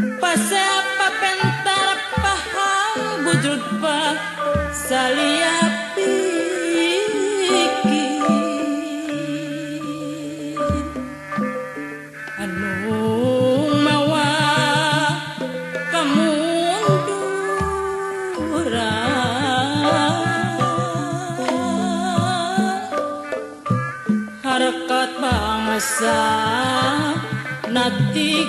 Pasapa pentar paha bujud pa salia pikir anu mawa kamunduran harkat bangsa nati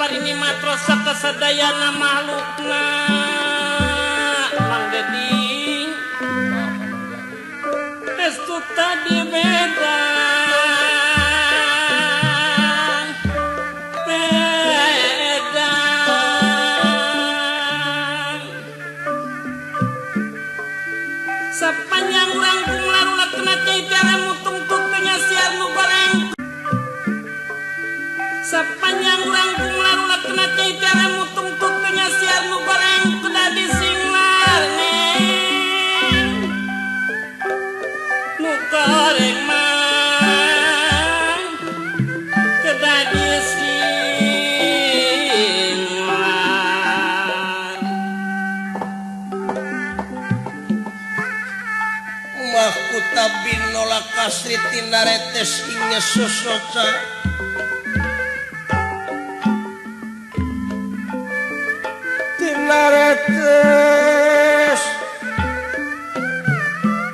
ini matrosa kesadayana makhlukna Mang Deding restu tadi beda sepanjang rangkung larula kena cai tiara mutung tutnya siar nu goreng sepanjang rangkung larula kena cai tiara mutung tutnya siar nu goreng kuda disinglar neng nu goreng mang kuda disinglar mah kutabin nolak kasri tindaretes ingnya sosoca naretes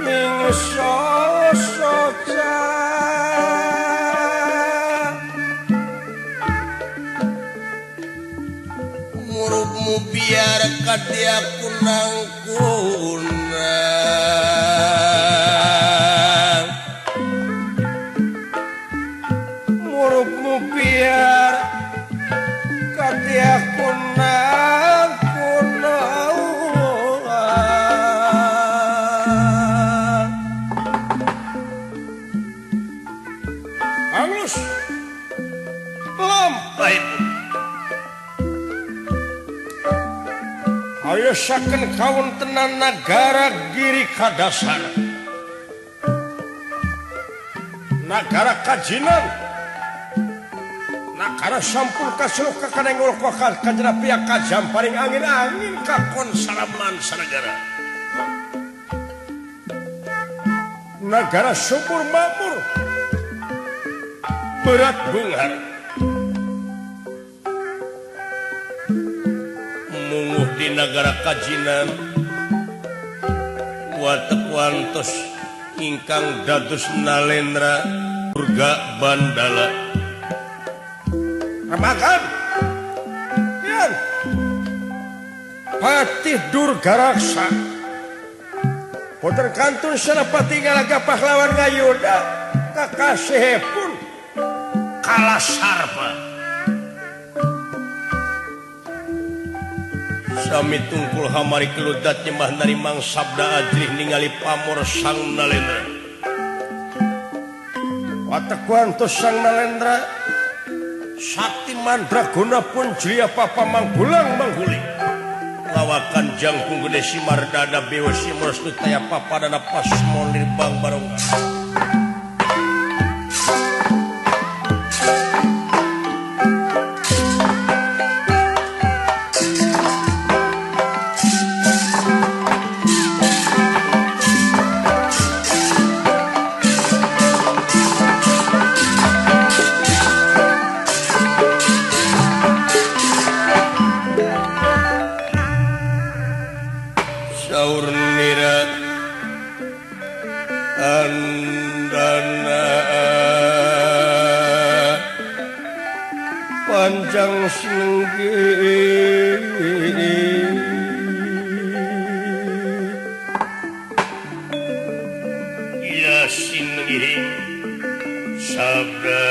ing sosoca murubmu biar kadiaku nangkuna murubmu biar kadiaku saken kaun tenan nagara giri kadasar nagara kajinan nagara sampul kasuluk kakanengol kokal kajana pihak kajam paling angin-angin kakon salaman sanagara nagara subur makmur berat bungar di negara kajinan watek wantos ingkang dados nalendra durga bandala ramakan yan patih durga raksa puter kantun senapati ngalaga pahlawan ngayuda kakasih pun kalah sarpa sami tungkul hamari keludat nyembah narimang sabda ajrih ningali pamor sang nalendra watak wantos sang nalendra sakti mandraguna pun jlia papa manggulang mangguling lawakan jangkung gede simar dada bewa simur stutaya papa dana pas molir bang barongan panjang sinenggi ya sinenggi sabda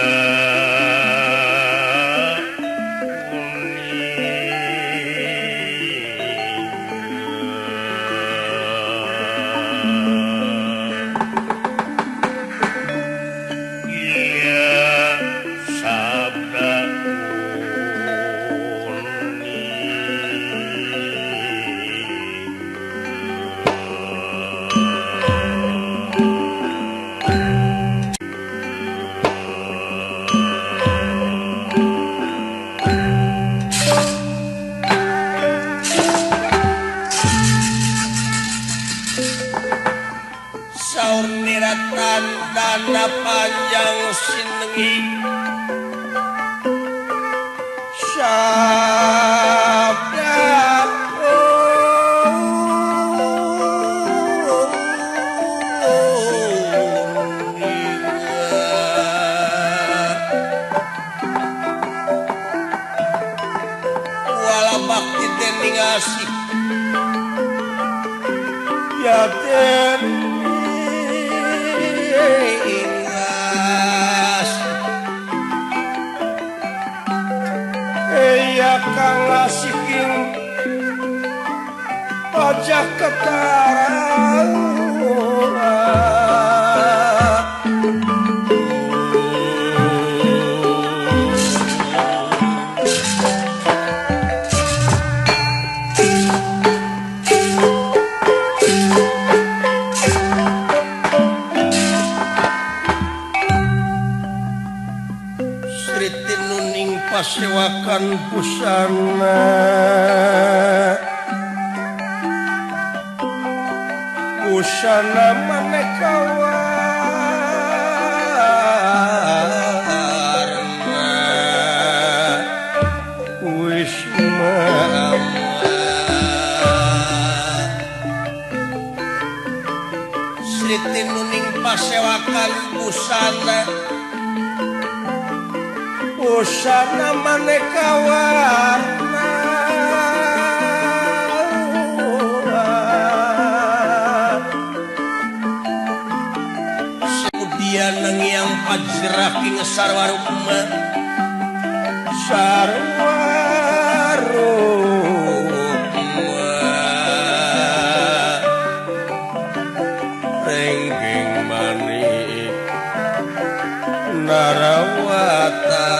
saur niratan dana panjang sinengi sabda wala bakti dening asih ya ingas ya kang asiking pajak ketarang pasewakan busana busana maneka warna wisma Sriti nuning pasewakan busana busana maneka warna kemudian nangyang pajraking sarwarukma renggeng manik narawata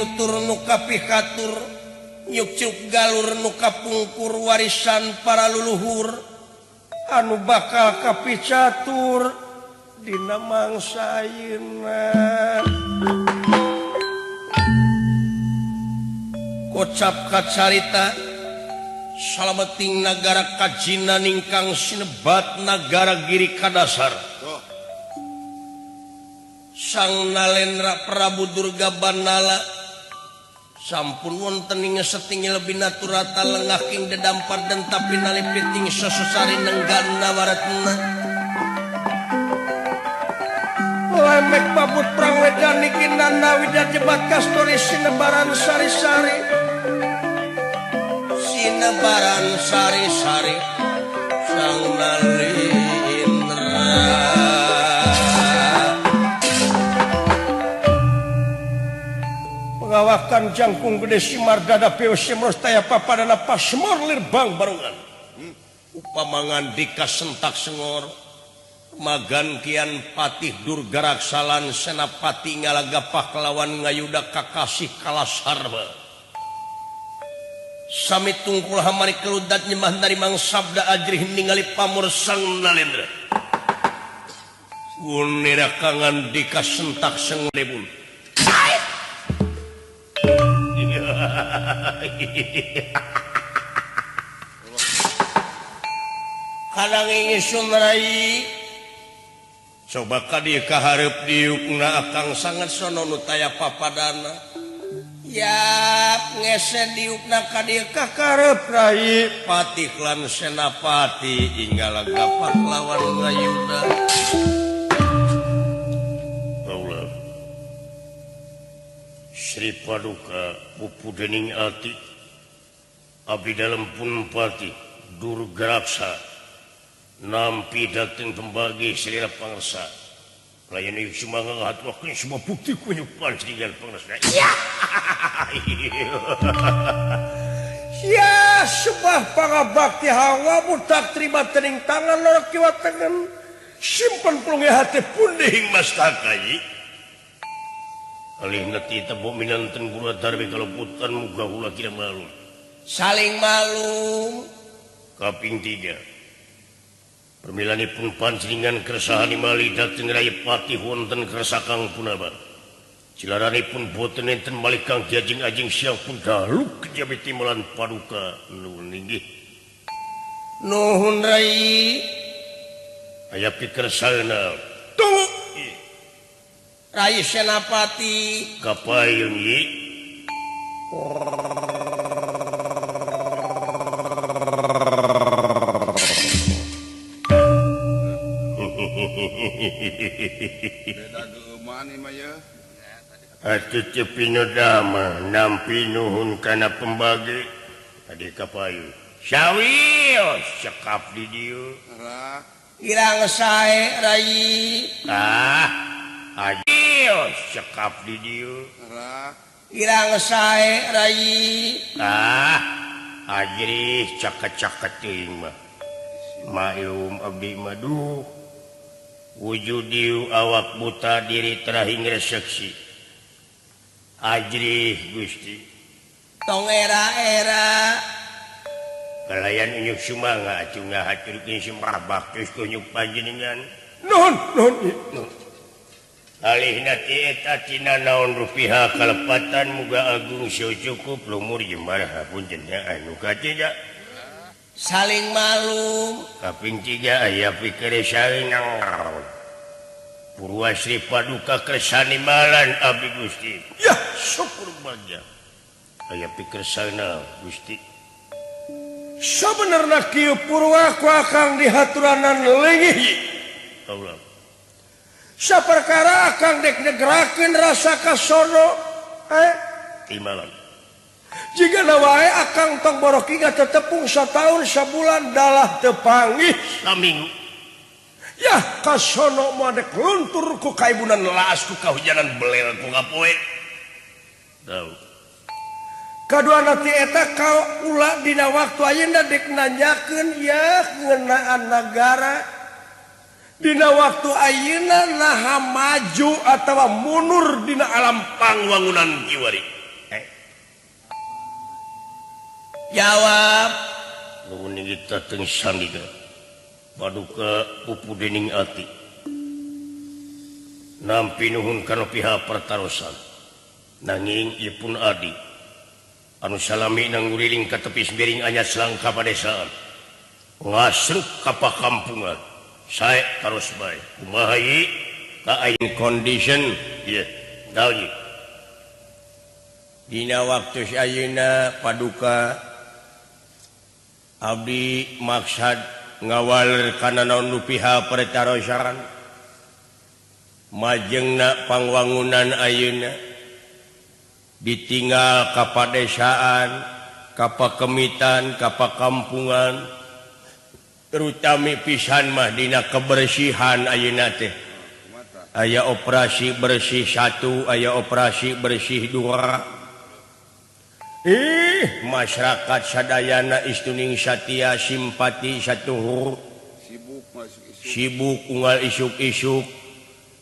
tutur nuka pihatur nyuk-cuk galur nuka pungkur warisan para luluhur anu bakal kapicatur dina mangsayeuna kocap kacarita salameting nagara kajina ningkang sinebat nagara giri kadasar Sang Nalendra Prabu Durga Bandala sampun wonten ing setingi lebih naturata lengaking dedampar dan tapi nalipiting sesosari nenggana waratna lemek babut prang wedan niki nana widah jebat kastori sinebaran sari-sari Sang Nalendra ngawakan jangkung gede Simardada POC Merostaya Papadana Pasmor Lirbang Barongan upamangan dika sentak sengor magan kian patih Durga Raksalan senapati ngalagapah kelawan ngayuda kakasih kalasarba sami tungkul hamari keludat nyemah dari mang sabda ajrih ningali pamur Sang Nalendra unirakangan dika sentak sengrebun kadang ingin rai coba kadi kaharep diukna akang sangat sono nutaya papadana ya ngese diukna kadi kaharep rai patiklan senapati inggal gapak lawan ngayuda Sri Paduka Pupu Dening Ati abdi dalam Punpati Durga Raksa nampi dateng tembagi Sri Pangsa layani semangat hatwakin semua bukti kunyupan Sri Pangsa ya sebah pangabakti hawa butak terima tening tangan lorak kiwat tangan simpan pulungi hati punding mas takai alih nati tabo minanten guru darbe kalau putan muga hula tidak malu saling malu kaping 3 Permilanipun panjenengan kersa nimali dhateng Raya Patih wonten kersa Kang Punaba. Cilaranipun boten enten malih kang diajeng-ajeng siang pun daluk kejabe timulan paduka nuwun inggih. Nuhun Rai. Aya pikersana. Tunggu. Rai Senapati. Kapaeun ieu? Beda geumani mah ya. Atuh cepino dama nampi nuhun kana pembagi adi kapayu. Sawios cekap di dieu. Rak Irang sae Rai. Adios cekap di dieu. rak Irang sae Rai. Ajrih caket-caket teuing mah. Mailum abdi madu. Wujud dieu awak buta diri terahing reseksi. Ajrih Gusti. Tong era-era. Kalayan unyuk sumangga atuh ngahaturkeun semrah baktus ku unyuk panjenengan. Nuhun. Alihna ti eta tina naon rupiah kalepatan muga agung sio cukup lumur jembarah punten anu katiga. Saling malum. Kaping 3 aya pikir saeunang. Purwasri paduka kersani malan abdi Gusti. Ya, Syukur bagja. Aya pikir saeuna Gusti. sabenerna kieu Purwa ku akang dihaturanan leungih. Allah. Saperkara akang dek negerakeun rasa kasono. Timalan. Jika wae akang tong borokinga tetepung sataun sabulan dalah teu panggih. Saminggu. Yah kasono mah dek luntur ku kaibunan laas ku Kahujanan belel ku ngapoe. Tahu. kaduana ti eta ka ulah dina waktu ayeuna dek nanyakeun ya ngeunaan nagara. Dina waktu ayeuna naha maju atawa mundur dina alam Pangwangunan kiwari. jawab. Nuhun kita teng sandika. Paduka pupu dening ati. Nampi nuhun kana pihak pertarosan. Nanging ieu pun adi. Anu salami nang nguriling ka tepi sembering anyas langka padesaan. Ngasruk ka pakampungan. Sae karos bae. Kumaha ieu? Ka aing condition ieu. Daun ieu. Dina waktu ayeuna paduka abdi maksad ngawal kana naon nu pihak pertarosan. Majengna pangwangunan ayeuna ditinggal ka padesaan, ka pakemitan, ka pakampungan, terutami pisan mah dina kebersihan ayeuna teh. Aya operasi bersih 1, aya operasi bersih 2. Masyarakat sadayana istuning satia simpati satuhur. Sibuk unggal isuk-isuk.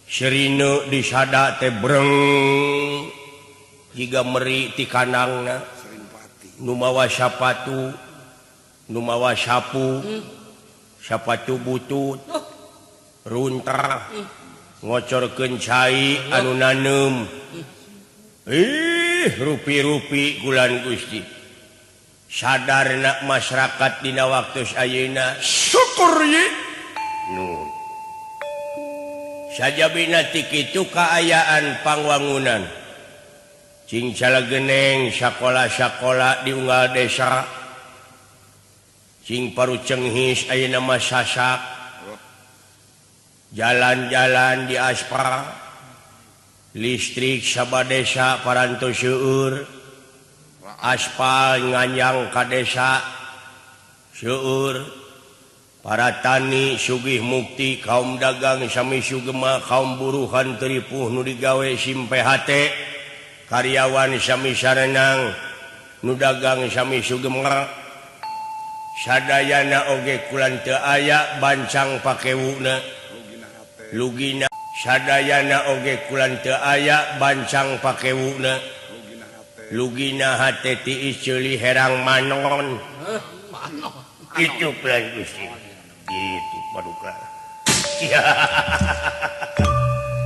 Serine disada teh breng. Higa meri ti kanangna. Nu mawa sapatu, nu mawa sapu. Sapatu butut. Runtar. Ngocorkeun cai anu naneum. Rupi-rupi gulan Gusti. Sadarna masyarakat dina waktu ayeuna syukur ye. Nuhun. Sajabina ti kitu kaayaan pangwangunan. Cing salageneng sakola-sakola di unggal desa. Cing parucenghis ayeuna mah sasak. Jalan-jalan di aspal. Listrik sabadesa parantos seueur. Aspal nganyang ka desa seueur. Para tani sugih mukti, kaum dagang sami sugema, kaum buruhan teripuh nu digawe simpe hate, karyawan sami sarenang, nu dagang sami sugema. Sadayana oge kulan teu aya bancang pakewuna. Lugina sadayana oge kulan teu aya bancang pakewuna. Lugina hate ti iceuli herang manon. Itu plan Gusti. Gitu. Paduka.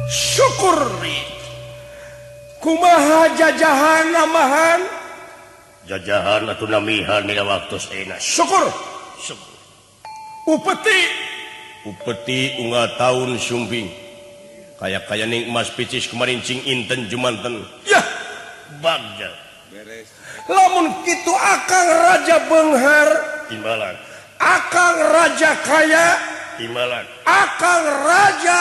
syukur kumaha jajahan namahan Jajahan atau namihan dina waktu enak. syukur Syukur. upeti unga tahun sumping. Kayak ning emas picis kemarin cing inten jumanten. ya Bagja. Beres. lamun kitu akang raja beunghar Timbalan. akang raja kaya Timbalan. akang raja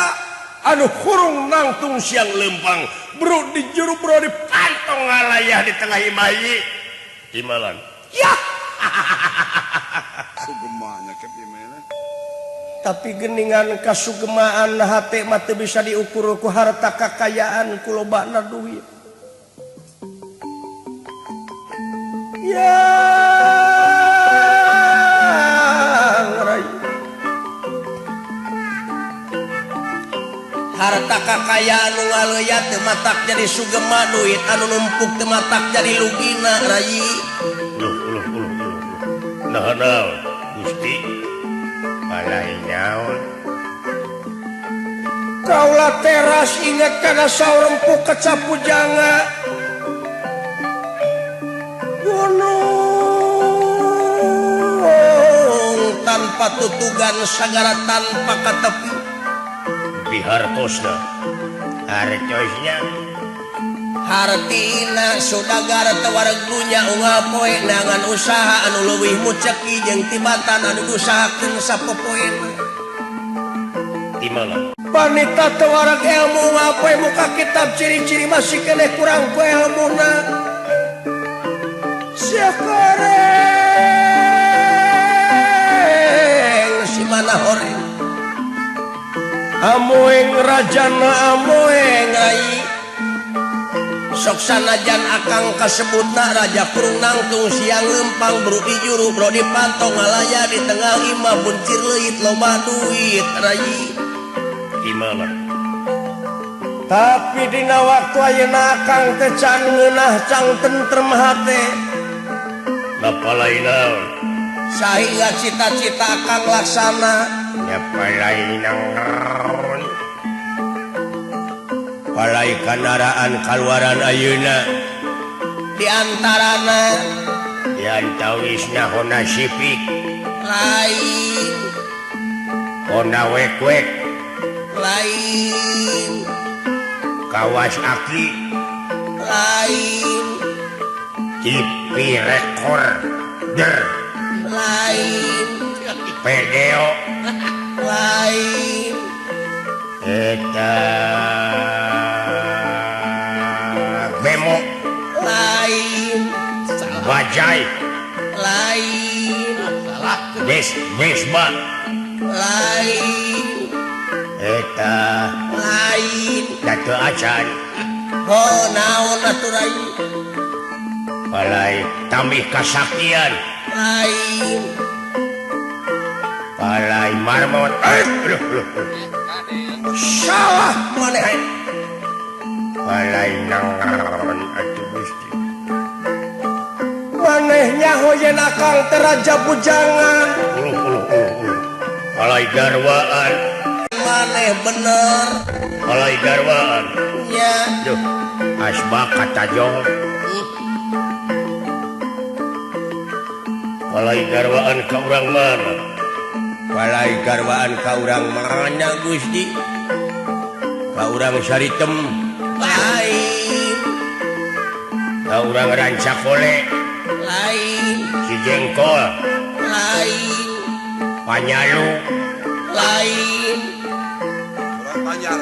anu hurung nangtung siang Lempang. bro di juru bro di Pantong ngalayah di tengah bayi. Timbalan. ya Sugemanya ke gimana? tapi geningan kasugemaan hati mah teu bisa diukur ku harta kakayaan ku lobana duit ya rai harta kakayaan nu ngaleuyat teu matak jadi sugema duit anu numpuk teu matak jadi lugina rai Nah, Gusti. Balai nyaon. kaulah teras ingat kana saurempuk kecapujanga gunung tanpa tutugan sagara tanpa katepi Bihartosna. Hartosnya. hartina saudagar tawareg dunya unggah poe nangan usaha anu leuwih muceki jeung tibatan anu diusahakeun sapopoena Timbalan. wanita tawareg ilmu unggah poe muka kitab ciri-ciri masih keneh kurang ku ilmuna siakareng si mana horeng amoeng rajana amoeng rai sok sanajan akang kasebutna raja kurung nangtung siang lempang bro di juru bro di pantong ngalaya di tengah imah buncir leuit loba duit rai Timbalan. tapi dina waktu ayeuna akang teh can ngeunah cang tentrem hate Napalai naon. sahinga cita-cita akang laksana Nyapalai naon. Palai kendaraan kaluaran ayeuna. di antarana Diantawisna Honda Civic, lain Honda Wek-Wek, lain Kawasaki, lain TV Recorder, lain Pedeo, lain eta Bemo, lain Bajai, lain Vespa, lain eta lain Datu Acan, oh naon atuh rai Palai Tambih Kasaktian, lain Palai Marmot, salah maneh Palai Nangaron, atuh Gusti. manehnya hoyen akang teh raja bujangan Palai Garwaan, maneh bener Palai Garwaan, nya duh, asbak kata jol. Palai Garwaan ka urang mana? Palai Garwaan ka urang mana Gusti? Ka urang Saritem, lain ka urang Rancakole, lain Cijengkol, lain Panyalu, lain Orang Banjar.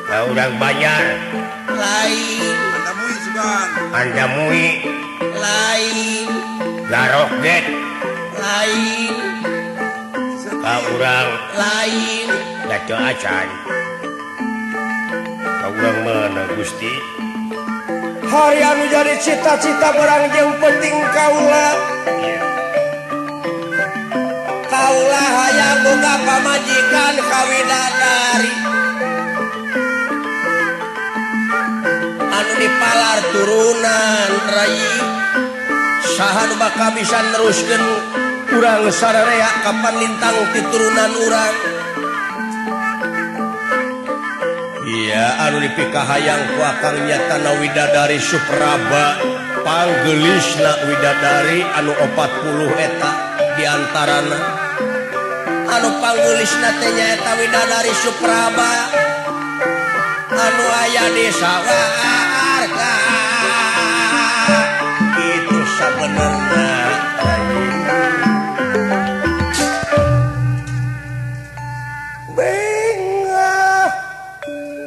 ka urang Banyar, lain Anda mui sugan. Andamui, lain Garokget, lain ka urang lain Datu Acan. Ka urang mana Gusti? hari anu jadi cita-cita barang jeung penting kaula Iya. kaula hayang boga pamajikan kawidadari anu dipalar turunan rai saha nu bakal bisa neruskeun urang sararea kapan lintang titurunan urang iya anu dipikahayang ku akang nyatana widadari Supraba panggelisna widadari anu 40 eta diantarana anu panggelisna teh nyaeta widadari Supraba anu aya di sawarga itu sabenerna bingah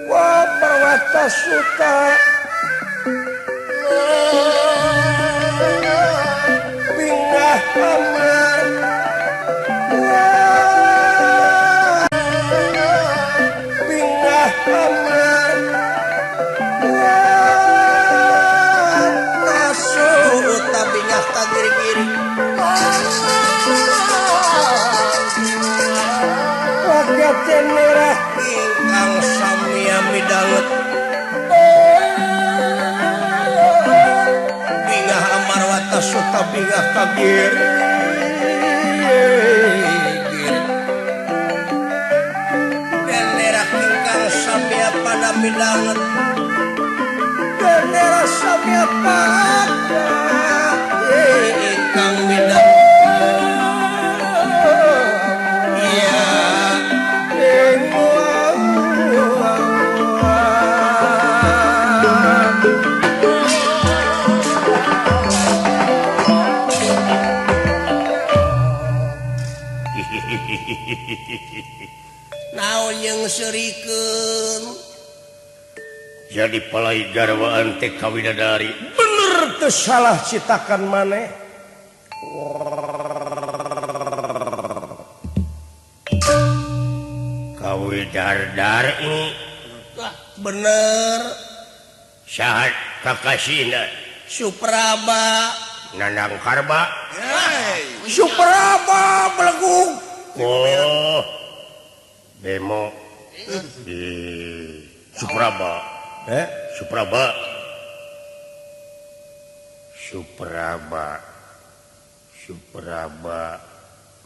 wabawata suta bingah amar bingah amar masuk tapi ngah kagiri-giri wagaten merah ingkang sami midanget bingah amar wata suta bingah kagiri bendera ingkang sami pada midanget bendera sami apa ingkang midanget iya naon yang serikeun jadi palai garwaan teh kawidadari bener teu salah citakan maneh kawidadari bener syahat kakasina Supraba Nandang Karba Supraba belegung oh demo di Supraba Supraba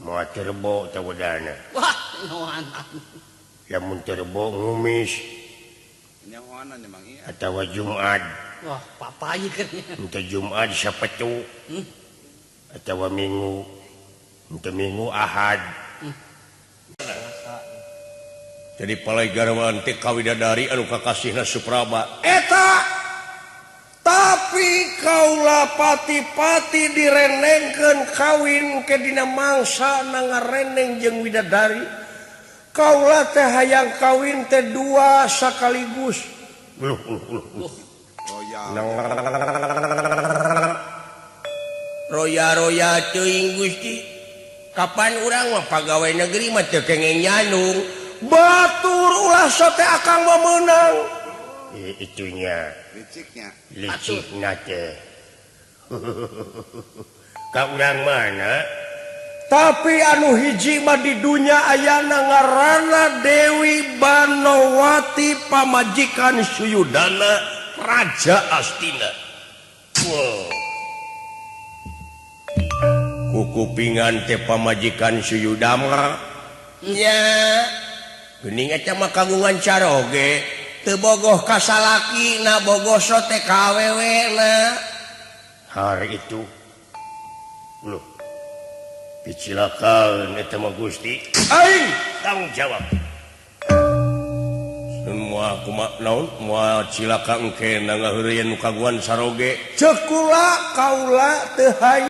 mau terbo tawadana Wah, ngawana. lamun terbo ngumis Yang mana nih Mang Iya? atau Jumat Wah, papayi kan. ente Jumat Sabtu atau Minggu ente Minggu Ahad jadi palai garwaan teh kawidadari anu kakasihna Supraba eta tapi kaula pati-pati direnengkeun kawin ke dina mangsa nangareneng jeung widadari kaula teh hayang kawin teh dua sakaligus roya-roya teuing Gusti kapan urang mah pagawe negeri mah teu kenging nyanung batur ulah sote akang mah meunang itunya Liciknya. licikna teh ka urang mana tapi anu hiji mah di dunya ayana ngaranna Dewi Banowati pamajikan Suyudana Raja Astina wow. kukupingan teh pamajikan Suyudama nya geuning eta mah kagungan caroge teu bogoh ka salakina bogoh sote ka awewena hari itu loh kecelakaan eta mah Gusti aing tanggung jawab semua kumaha naon moal cilaka engke ngaheureuyeun nu kagungan saroge ceuk kula kaula teu hayang